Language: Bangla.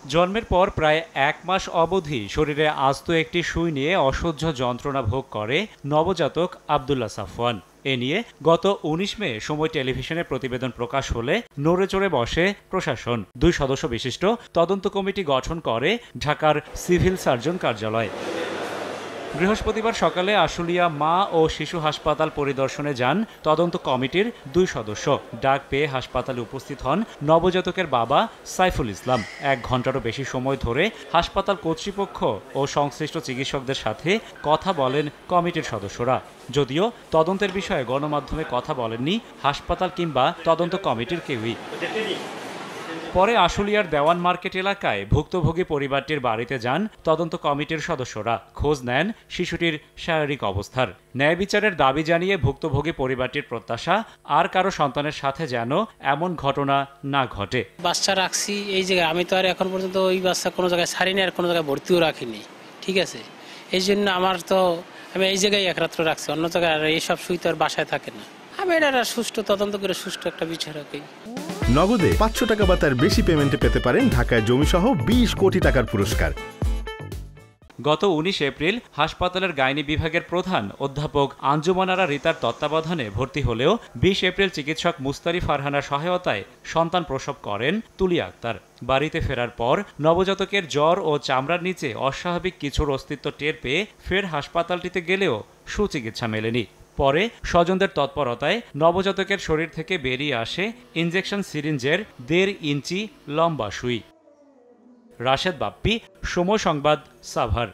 জন্মের পর প্রায় ১ মাস অবধি শরীরে আস্ত একটি সুই নিয়ে অসহ্য যন্ত্রণা ভোগ করে নবজাতক আব্দুল্লাহ সাফওয়ান। এ নিয়ে গত ১৯ মে সময় টেলিভিশনে প্রতিবেদন প্রকাশ হলে নড়ে চড়ে বসে প্রশাসন। ২ সদস্য বিশিষ্ট তদন্ত কমিটি গঠন করে ঢাকার সিভিল সার্জন কার্যালয়। বৃহস্পতিবার সকালে আশুলিয়া মা ও শিশু হাসপাতাল পরিদর্শনে যান তদন্ত কমিটির ২ সদস্য। ডাক পেয়ে হাসপাতালে উপস্থিত হন নবজাতকের বাবা সাইফুল ইসলাম। ১ ঘণ্টারও বেশি সময় ধরে হাসপাতাল কর্তৃপক্ষ ও সংশ্লিষ্ট চিকিৎসকদের সাথে কথা বলেন কমিটির সদস্যরা। যদিও তদন্তের বিষয়ে গণমাধ্যমে কথা বলেননি হাসপাতাল কিংবা তদন্ত কমিটির কেউই। পরে আশুলিয়ার দেওয়ান মার্কেট এলাকায় ভুক্তভোগী পরিবারটির বাড়িতে যান তদন্ত কমিটির সদস্যরা। খোঁজ নেন শিশুটির শারীরিক অবস্থার। ন্যায় বিচারের দাবি জানিয়ে ভুক্তভোগী পরিবারটির প্রত্যাশা আর কারো সন্তানের সাথে যেন এমন ঘটনা না ঘটে। বাচ্চা রাখছি এই জায়গায়, আমি তো আর এখন পর্যন্ত ওই বাচ্চা কোনো জায়গায় ছাড়িনি, আর কোনো জায়গায় ভর্তিও রাখিনি, ঠিক আছে। এই জন্য আমি এই জায়গায় এক রাত্র রাখছি, অন্য জায়গায় আর এইসব সুই তো আর বাসায় থাকে না। আমি এটা সুষ্ঠু তদন্ত করে সুষ্ঠু একটা বিচার রাখি। নগদে ৫০০ টাকা বা তার বেশি পেমেন্টে পেতে পারেন ঢাকায় জমিসহ ২০ কোটি টাকার পুরস্কার। গত ১৯ এপ্রিল হাসপাতালের গাইনি বিভাগের প্রধান অধ্যাপক আঞ্জুমান আরা রিতার তত্ত্বাবধানে ভর্তি হলেও ২০ এপ্রিল চিকিৎসক মুস্তারি ফারহানার সহায়তায় সন্তান প্রসব করেন তুলিয়া আক্তার। বাড়িতে ফেরার পর নবজাতকের জ্বর ও চামড়ার নিচে অস্বাভাবিক কিছুর অস্তিত্ব টের পেয়ে ফের হাসপাতালটিতে গেলেও সুচিকিৎসা মেলেনি। পরে স্বজনদের তৎপরতায় নবজাতকের শরীর থেকে বেরিয়ে আসে ইনজেকশন সিরিঞ্জের ১.৫ ইঞ্চি লম্বা সুই। রাশেদ বাপ্পি, সময় সংবাদ, সাভার।